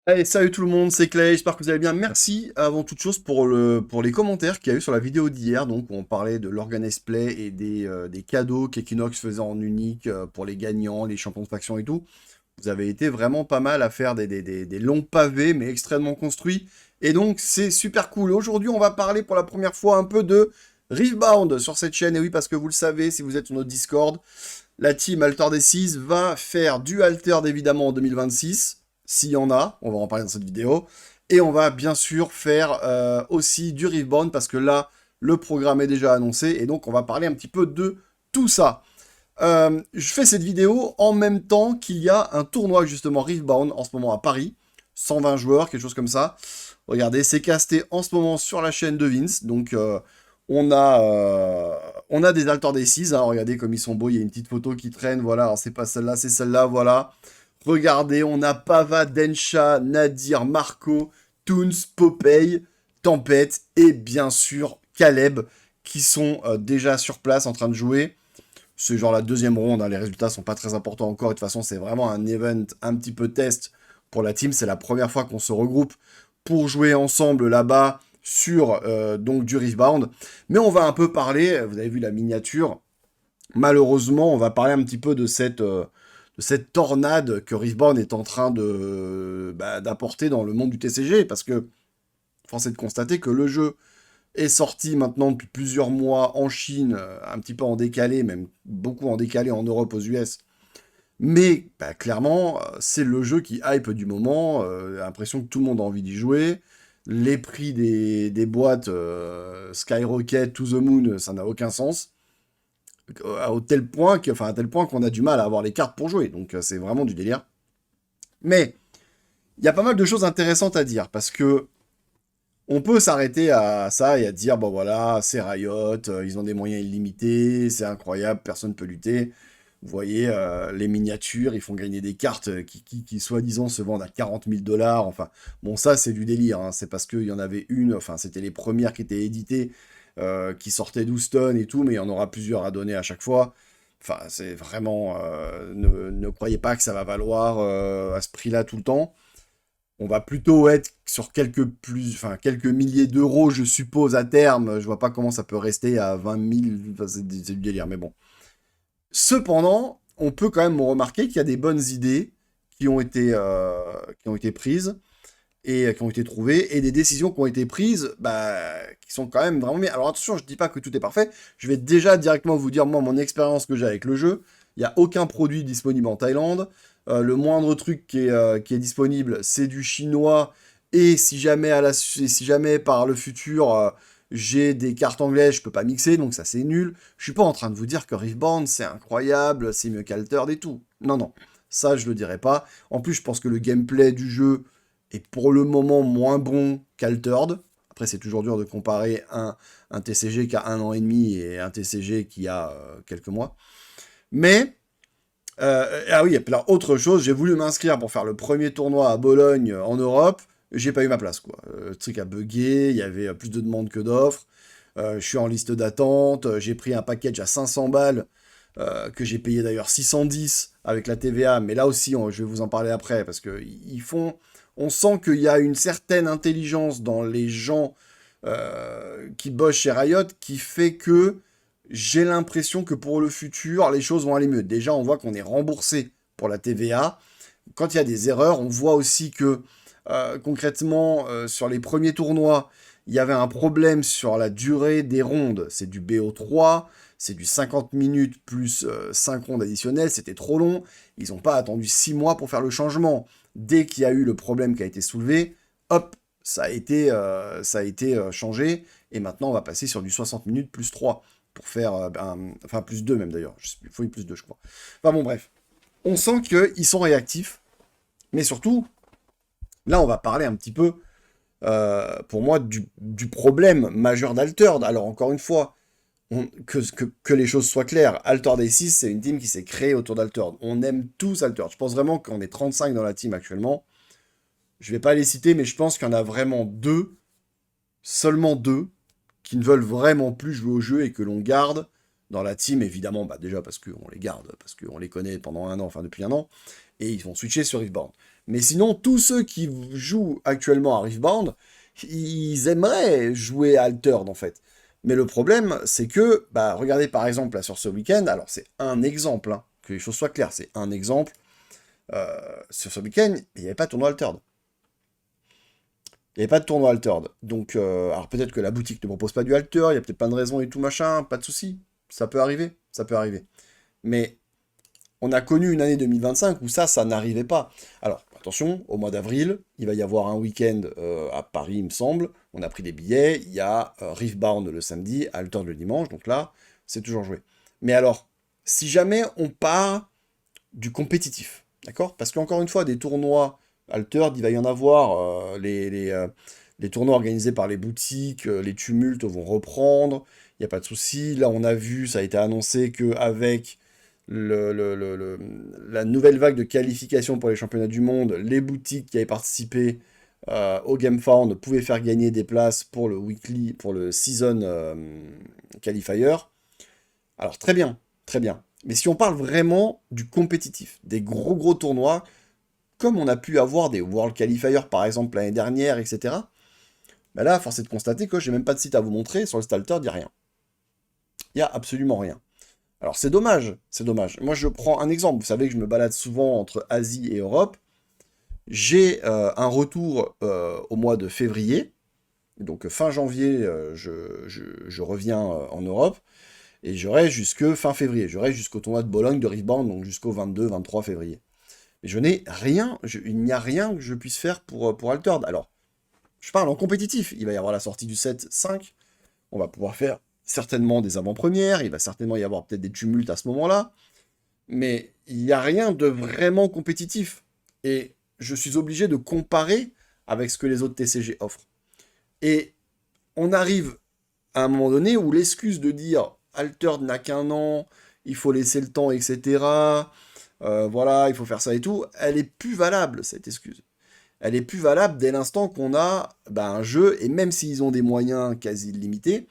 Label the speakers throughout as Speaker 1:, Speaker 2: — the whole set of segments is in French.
Speaker 1: Allez, salut tout le monde, c'est Clay, j'espère que vous allez bien. Merci avant toute chose pour les commentaires qu'il y a eu sur la vidéo d'hier, donc où on parlait de l'Organized Play et des cadeaux qu'Equinox faisait en unique pour les gagnants, les champions de faction et tout. Vous avez été vraiment pas mal à faire des longs pavés, mais extrêmement construits. Et donc, c'est super cool. Aujourd'hui, on va parler pour la première fois un peu de Riftbound sur cette chaîne. Et oui, parce que vous le savez, si vous êtes sur notre Discord, la team Alter D6 va faire du Altered évidemment en 2026, s'il y en a, on va en parler dans cette vidéo. Et on va bien sûr faire aussi du Riftbound, parce que là, le programme est déjà annoncé. Et donc, on va parler un petit peu de tout ça. Je fais cette vidéo en même temps qu'il y a un tournoi justement Riftbound en ce moment à Paris. 120 joueurs, quelque chose comme ça. Regardez, c'est casté en ce moment sur la chaîne de Vince. Donc on a, euh, on a des Alter D6. Hein, regardez comme ils sont beaux. Il y a une petite photo qui traîne. Voilà, alors c'est pas celle-là, c'est celle-là. Voilà. Regardez, on a Pava, Densha, Nadir, Marco, Toons, Popeye, Tempête et bien sûr Caleb qui sont déjà sur place en train de jouer. C'est genre la deuxième ronde, hein, les résultats sont pas très importants encore. Et de toute façon, c'est vraiment un event un petit peu test pour la team. C'est la première fois qu'on se regroupe pour jouer ensemble là-bas sur donc du Riftbound. Mais on va un peu parler, vous avez vu la miniature, malheureusement, on va parler un petit peu de cette tornade que Riftbound est en train d'apporter dans le monde du TCG, parce que force est de constater que le jeu est sorti maintenant depuis plusieurs mois en Chine, un petit peu en décalé, même beaucoup en décalé en Europe, aux US. Mais bah, clairement, c'est le jeu qui hype du moment. L'impression que tout le monde a envie d'y jouer. Les prix des boîtes Skyrocket, To the Moon, ça n'a aucun sens. À tel point qu'on a du mal à avoir les cartes pour jouer. Donc c'est vraiment du délire. Mais il y a pas mal de choses intéressantes à dire parce que on peut s'arrêter à ça et à dire, bon voilà, c'est Riot, ils ont des moyens illimités, c'est incroyable, personne ne peut lutter. Vous voyez, les miniatures, ils font gagner des cartes qui soi-disant se vendent à 40 000 $. Enfin, bon, ça, c'est du délire. Hein. C'est parce qu'il y en avait une, enfin, c'était les premières qui étaient éditées, qui sortaient d'Houston et tout, mais il y en aura plusieurs à donner à chaque fois. Enfin, c'est vraiment... ne croyez pas que ça va valoir à ce prix-là tout le temps. On va plutôt être sur quelques milliers d'euros, je suppose, à terme. Je vois pas comment ça peut rester à 20 000. Enfin, c'est du délire, mais bon. Cependant, on peut quand même remarquer qu'il y a des bonnes idées qui ont été prises et qui ont été trouvées, et des décisions qui ont été prises, bah, qui sont quand même vraiment bien. Alors attention, je dis pas que tout est parfait. Je vais déjà directement vous dire, moi, mon expérience que j'ai avec le jeu. Il n'y a aucun produit disponible en Thaïlande. Le moindre truc qui est disponible, c'est du chinois. Et si jamais par le futur, j'ai des cartes anglaises, je peux pas mixer, donc ça c'est nul. Je suis pas en train de vous dire que Riftbound c'est incroyable, c'est mieux qu'Altered et tout. Non, non, ça je le dirais pas. En plus, je pense que le gameplay du jeu est pour le moment moins bon qu'Altered. Après, c'est toujours dur de comparer un TCG qui a 1 an et demi et un TCG qui a quelques mois. Mais ah oui, et puis alors autre chose, j'ai voulu m'inscrire pour faire le premier tournoi à Bologne en Europe, j'ai pas eu ma place quoi. Le truc a bugué, il y avait plus de demandes que d'offres. Je suis en liste d'attente, j'ai pris un package à 500 balles que j'ai payé d'ailleurs 610 avec la TVA, mais là aussi je vais vous en parler après parce que ils font, on sent qu'il y a une certaine intelligence dans les gens qui bossent chez Riot qui fait que j'ai l'impression que pour le futur, les choses vont aller mieux. Déjà, on voit qu'on est remboursé pour la TVA. Quand il y a des erreurs, on voit aussi que concrètement, sur les premiers tournois, il y avait un problème sur la durée des rondes. C'est du BO3, c'est du 50 minutes plus 5 rondes additionnelles, c'était trop long. Ils n'ont pas attendu 6 mois pour faire le changement. Dès qu'il y a eu le problème qui a été soulevé, hop, ça a été changé. Et maintenant, on va passer sur du 60 minutes plus 3 pour faire, enfin plus 2 même d'ailleurs, il faut une plus 2 je crois. Enfin bon bref, on sent qu'ils sont réactifs, mais surtout, là on va parler un petit peu, pour moi, du problème majeur d'Altered. Alors encore une fois, que les choses soient claires, Altered A6 c'est une team qui s'est créée autour d'Altered. On aime tous Altered, je pense vraiment qu'on est 35 dans la team actuellement. Je vais pas les citer, mais je pense qu'il y en a vraiment deux, seulement deux, qui ne veulent vraiment plus jouer au jeu et que l'on garde dans la team, évidemment, bah déjà parce qu'on les garde, parce qu'on les connaît pendant un an, enfin depuis un an, et ils vont switcher sur Riftbound. Mais sinon, tous ceux qui jouent actuellement à Riftbound, ils aimeraient jouer à Altered, en fait. Mais le problème, c'est que, bah, regardez par exemple là sur ce week-end, alors c'est un exemple, hein, que les choses soient claires, c'est un exemple. Sur ce week-end, il n'y avait pas de tournoi Altered. Il n'y avait pas de tournoi Altered. Donc, alors peut-être que la boutique ne propose pas du Altered, il y a peut-être plein de raisons et tout machin, pas de souci. Ça peut arriver, ça peut arriver. Mais on a connu une année 2025 où ça n'arrivait pas. Alors, attention, au mois d'avril, il va y avoir un week-end à Paris, il me semble. On a pris des billets, il y a Riftbound le samedi, Altered le dimanche, donc là, c'est toujours joué. Mais alors, si jamais on part du compétitif, d'accord? Parce qu'encore une fois, des tournois Altered, il va y en avoir, les tournois organisés par les boutiques, les tumultes vont reprendre, il n'y a pas de souci. Là, on a vu, ça a été annoncé qu'avec la nouvelle vague de qualification pour les championnats du monde, les boutiques qui avaient participé au GameFound pouvaient faire gagner des places pour le weekly, pour le season qualifier. Alors très bien, très bien. Mais si on parle vraiment du compétitif, des gros tournois, comme on a pu avoir des World Qualifiers par exemple l'année dernière, etc., ben là, force est de constater que j'ai même pas de site à vous montrer, sur le Stalter, il n'y a rien. Il n'y a absolument rien. Alors c'est dommage, c'est dommage. Moi je prends un exemple, vous savez que je me balade souvent entre Asie et Europe. J'ai un retour au mois de février, donc fin janvier je reviens en Europe, et j'aurai jusque fin février, j'aurai jusqu'au tournoi de Bologne de Riftbound, donc jusqu'au 22-23 février. Mais je n'ai rien, il n'y a rien que je puisse faire pour Altered. Alors, je parle en compétitif, il va y avoir la sortie du 7-5, on va pouvoir faire certainement des avant-premières, il va certainement y avoir peut-être des tumultes à ce moment-là, mais il n'y a rien de vraiment compétitif. Et je suis obligé de comparer avec ce que les autres TCG offrent. Et on arrive à un moment donné où l'excuse de dire Altered n'a qu'un an, il faut laisser le temps, etc. Voilà, il faut faire ça et tout, elle est plus valable, cette excuse. Elle est plus valable dès l'instant qu'on a un jeu, et même s'ils ont des moyens quasi illimités,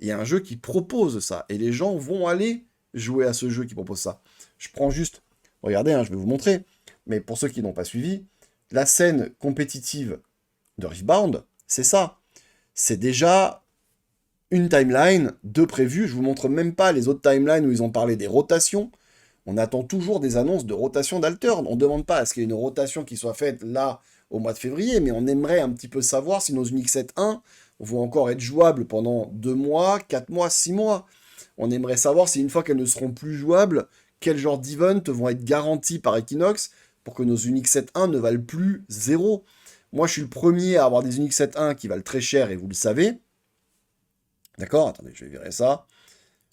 Speaker 1: il y a un jeu qui propose ça, et les gens vont aller jouer à ce jeu qui propose ça. Je prends juste, regardez, hein, je vais vous montrer, mais pour ceux qui n'ont pas suivi, la scène compétitive de Riftbound, c'est ça. C'est déjà une timeline de prévu, je vous montre même pas les autres timelines où ils ont parlé des rotations. On attend toujours des annonces de rotation d'Altern. On ne demande pas à ce qu'il y ait une rotation qui soit faite là au mois de février, mais on aimerait un petit peu savoir si nos Unix 7.1 vont encore être jouables pendant 2 mois, 4 mois, 6 mois. On aimerait savoir si une fois qu'elles ne seront plus jouables, quel genre d'events vont être garantis par Equinox pour que nos Unix 7.1 ne valent plus 0. Moi, je suis le premier à avoir des Unix 7.1 qui valent très cher, et vous le savez. D'accord? Attendez, je vais virer ça.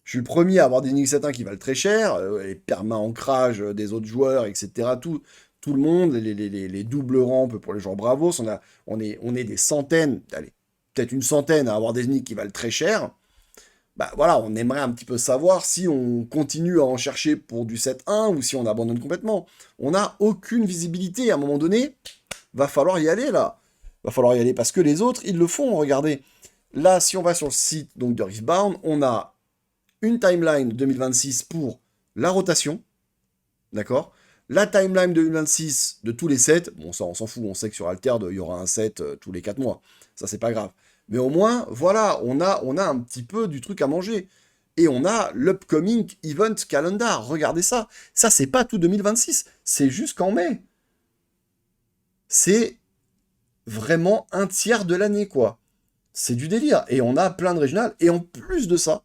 Speaker 1: Je suis le premier à avoir des Unix 7.1 qui valent très cher, les perma-ancrages des autres joueurs, etc. Tout le monde, les doubles rampes pour les joueurs Bravos, on est des centaines, allez, peut-être une centaine à avoir des Unix qui valent très cher. Bah voilà, on aimerait un petit peu savoir si on continue à en chercher pour du 7.1 ou si on abandonne complètement. On n'a aucune visibilité. À un moment donné, va falloir y aller là. Va falloir y aller parce que les autres, ils le font, regardez. Là, si on va sur le site donc, de Riftbound, on a une timeline 2026 pour la rotation, d'accord? La timeline 2026 de tous les sets, bon ça on s'en fout, on sait que sur Altered, il y aura un set tous les 4 mois, ça c'est pas grave. Mais au moins, voilà, on a un petit peu du truc à manger. Et on a l'upcoming event calendar, regardez ça. Ça c'est pas tout 2026, c'est jusqu'en mai. C'est vraiment un tiers de l'année quoi. C'est du délire. Et on a plein de régionales, et en plus de ça,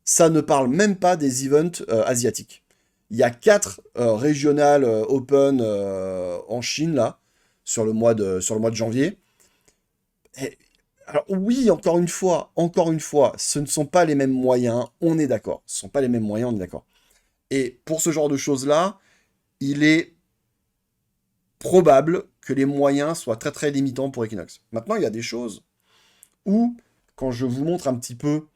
Speaker 1: ça ne parle même pas des events asiatiques. Il y a 4 régionales open en Chine, là, sur le mois de janvier. Et, alors oui, encore une fois, ce ne sont pas les mêmes moyens, on est d'accord. Ce ne sont pas les mêmes moyens, on est d'accord. Et pour ce genre de choses-là, il est probable que les moyens soient très très limitants pour Equinox. Maintenant, il y a des choses où, quand je vous montre un petit peu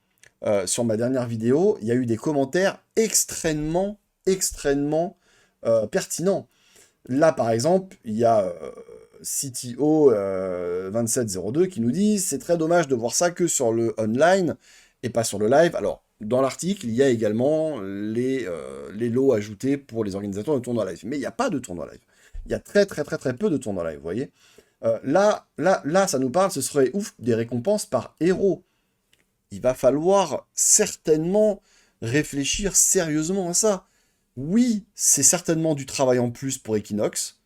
Speaker 1: sur ma dernière vidéo, il y a eu des commentaires extrêmement pertinents. Là, par exemple, il y a CTO 2702 qui nous dit « C'est très dommage de voir ça que sur le online et pas sur le live. » Alors, dans l'article, il y a également les lots ajoutés pour les organisateurs de tournois live. Mais il n'y a pas de tournoi live. Il y a très très très très peu de tournois live, vous voyez. Là, ça nous parle, ce serait ouf, des récompenses par héros. Il va falloir certainement réfléchir sérieusement à ça. Oui, c'est certainement du travail en plus pour Equinox,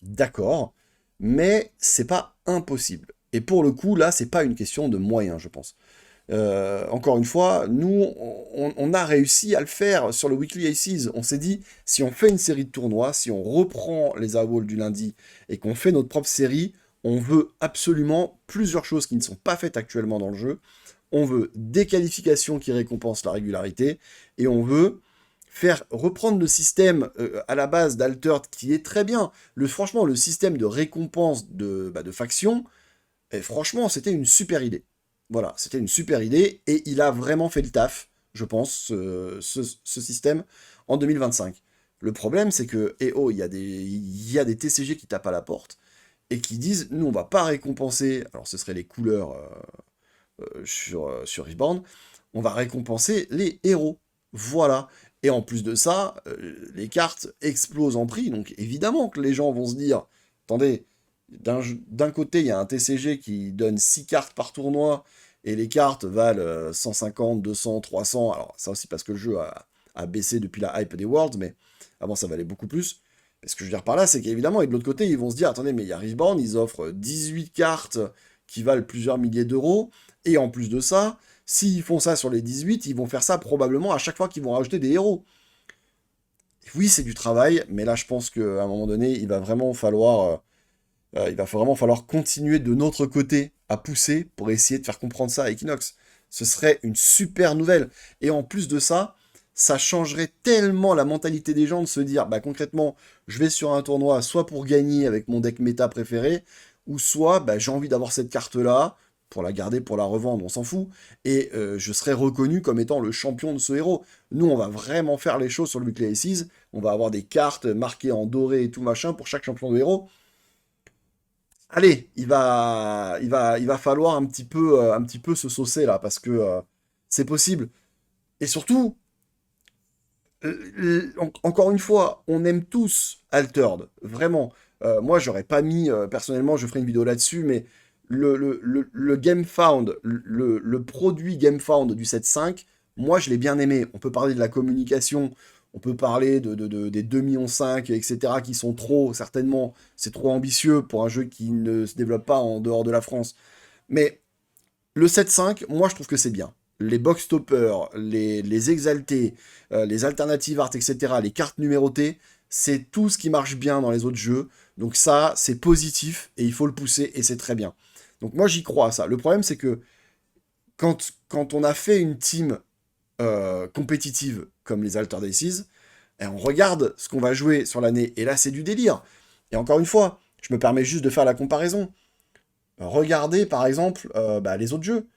Speaker 1: d'accord, mais c'est pas impossible. Et pour le coup, là, c'est pas une question de moyens, je pense. Encore une fois, nous, on a réussi à le faire sur le Weekly Aces. On s'est dit, si on fait une série de tournois, si on reprend les AWOL du lundi et qu'on fait notre propre série, on veut absolument plusieurs choses qui ne sont pas faites actuellement dans le jeu. On veut des qualifications qui récompensent la régularité, et on veut faire reprendre le système à la base d'Altered qui est très bien. Franchement, le système de récompense de factions, et franchement, c'était une super idée. Voilà, c'était une super idée, et il a vraiment fait le taf, je pense, ce système, en 2025. Le problème, c'est que, il y a des TCG qui tapent à la porte, et qui disent, nous, on va pas récompenser, alors ce serait les couleurs sur Reborn, on va récompenser les héros. Voilà. Et en plus de ça, les cartes explosent en prix, donc évidemment que les gens vont se dire, attendez, d'un côté, il y a un TCG qui donne 6 cartes par tournoi, et les cartes valent 150, 200, 300. Alors, ça aussi parce que le jeu a baissé depuis la hype des Worlds, mais avant, ça valait beaucoup plus. Et ce que je veux dire par là, c'est qu'évidemment, et de l'autre côté, ils vont se dire, attendez, mais il y a Reborn, ils offrent 18 cartes qui valent plusieurs milliers d'euros, et en plus de ça, s'ils font ça sur les 18, ils vont faire ça probablement à chaque fois qu'ils vont rajouter des héros. Oui, c'est du travail, mais là, je pense qu'à un moment donné, il va vraiment falloir continuer de notre côté à pousser pour essayer de faire comprendre ça à Equinox. Ce serait une super nouvelle. Et en plus de ça, ça changerait tellement la mentalité des gens de se dire, bah concrètement, je vais sur un tournoi soit pour gagner avec mon deck méta préféré, ou soit bah, j'ai envie d'avoir cette carte-là, pour la garder, pour la revendre, on s'en fout, et je serai reconnu comme étant le champion de ce héros. Nous, on va vraiment faire les choses sur le Weekly Aces, on va avoir des cartes marquées en doré et tout machin pour chaque champion de héros. Allez, il va falloir un petit peu se saucer là, parce que c'est possible. Et surtout, encore une fois, on aime tous Altered, vraiment. Moi, j'aurais pas mis, personnellement, je ferai une vidéo là-dessus, mais le GameFound, le produit GameFound du 7.5, moi, je l'ai bien aimé. On peut parler de la communication, on peut parler des 2,5 millions, etc., qui sont trop, certainement, c'est trop ambitieux pour un jeu qui ne se développe pas en dehors de la France. Mais le 7.5, moi, je trouve que c'est bien. Les box toppers, les exaltés, les alternatives art, etc., les cartes numérotées, c'est tout ce qui marche bien dans les autres jeux. Donc ça, c'est positif et il faut le pousser et c'est très bien. Donc moi, j'y crois à ça. Le problème, c'est que quand on a fait une team compétitive comme les Alter Aces, et on regarde ce qu'on va jouer sur l'année, et là, c'est du délire. Et encore une fois, je me permets juste de faire la comparaison. Regardez, par exemple, bah, les autres jeux.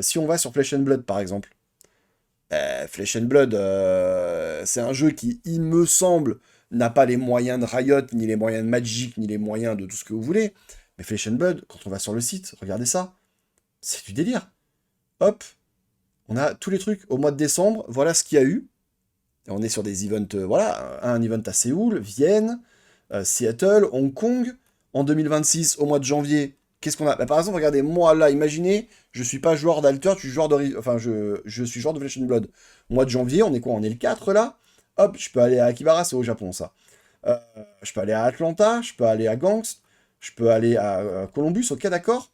Speaker 1: Si on va sur Flesh and Blood, par exemple, Flesh and Blood, c'est un jeu qui, il me semble, n'a pas les moyens de Riot, ni les moyens de Magic, ni les moyens de tout ce que vous voulez. Mais Flesh and Blood, quand on va sur le site, regardez ça. C'est du délire. Hop, on a tous les trucs. Au mois de décembre, voilà ce qu'il y a eu. Et on est sur des events, voilà, un event à Séoul, Vienne, Seattle, Hong Kong. En 2026, au mois de janvier, qu'est-ce qu'on a? Bah, par exemple, regardez, moi là, imaginez, je suis pas joueur d'Alter, je suis joueur je suis joueur de Flesh and Blood. Mois de janvier, on est quoi? On est le 4 là. Hop, je peux aller à Akibara, c'est au Japon ça. Euh, je peux aller à Atlanta, je peux aller à Gangst, je peux aller à Columbus, ok d'accord.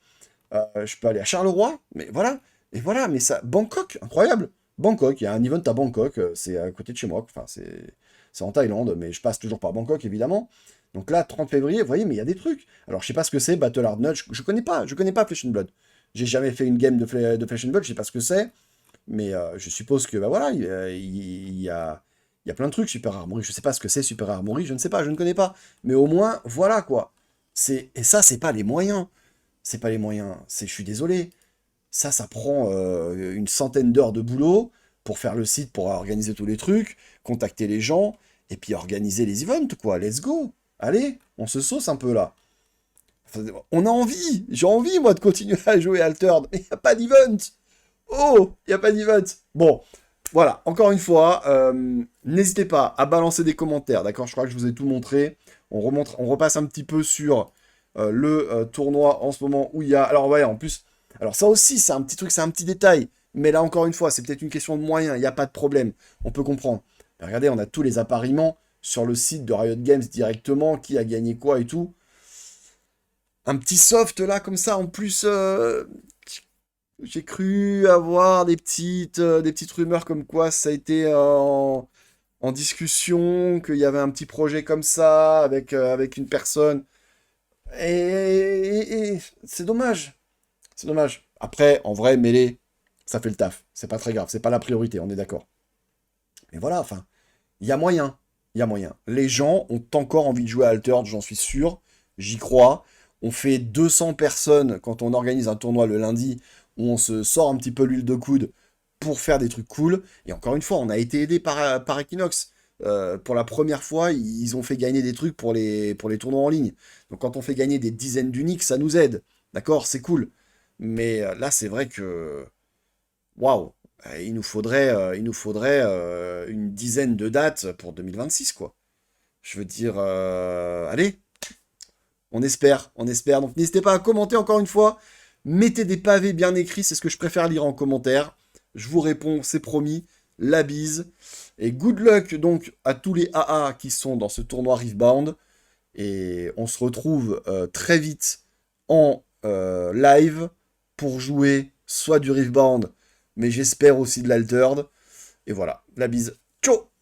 Speaker 1: Je peux aller à Charleroi, mais voilà. Et voilà, mais ça, Bangkok, incroyable. Bangkok, il y a un event à Bangkok, c'est à côté de chez moi, enfin c'est en Thaïlande, mais je passe toujours par Bangkok évidemment. Donc là, 30 février, vous voyez, mais il y a des trucs. Alors je sais pas ce que c'est, Battle Hard Nudge, je connais pas Flesh and Blood. J'ai jamais fait une game de Flesh and Blood, je sais pas ce que c'est, mais je suppose que, bah voilà, il y a plein de trucs, Super Armory, je sais pas ce que c'est, Super Armory, je ne sais pas, je ne connais pas. Mais au moins, voilà quoi. Et ça, c'est pas les moyens. C'est pas les moyens, je suis désolé. Ça prend une centaine d'heures de boulot pour faire le site, pour organiser tous les trucs, contacter les gens, et puis organiser les events, quoi. Let's go. Allez, on se sauce un peu là. Enfin, on a envie, j'ai envie moi de continuer à jouer Altered, mais il n'y a pas d'event. Oh, il n'y a pas d'event. Bon, voilà, encore une fois, n'hésitez pas à balancer des commentaires, d'accord? Je crois que je vous ai tout montré. on repasse un petit peu sur le tournoi en ce moment où il y a... Alors ouais, en plus, alors ça aussi, c'est un petit truc, c'est un petit détail. Mais là, encore une fois, c'est peut-être une question de moyens, il n'y a pas de problème. On peut comprendre. Mais regardez, on a tous les appariements sur le site de Riot Games directement, qui a gagné quoi et tout. Un petit soft là, comme ça, en plus, j'ai cru avoir des petites rumeurs comme quoi ça a été en discussion, qu'il y avait un petit projet comme ça, avec une personne. Et c'est dommage. C'est dommage. Après, en vrai, mêler, ça fait le taf. C'est pas très grave, c'est pas la priorité, on est d'accord. Mais voilà, enfin, il y a moyen. Il y a moyen. Les gens ont encore envie de jouer à Altered, j'en suis sûr. J'y crois. On fait 200 personnes quand on organise un tournoi le lundi où on se sort un petit peu l'huile de coude pour faire des trucs cool. Et encore une fois, on a été aidé par Equinox. Pour la première fois, ils ont fait gagner des trucs pour les tournois en ligne. Donc quand on fait gagner des dizaines d'uniques, ça nous aide. D'accord, c'est cool. Mais là, c'est vrai que waouh, il nous faudrait une dizaine de dates pour 2026, quoi. Je veux dire, allez, on espère, on espère. Donc n'hésitez pas à commenter encore une fois. Mettez des pavés bien écrits, c'est ce que je préfère lire en commentaire. Je vous réponds, c'est promis. La bise. Et good luck donc à tous les AA qui sont dans ce tournoi Riftbound. Et on se retrouve très vite en live pour jouer soit du Riftbound, mais j'espère aussi de l'Altered. Et voilà, la bise. Ciao!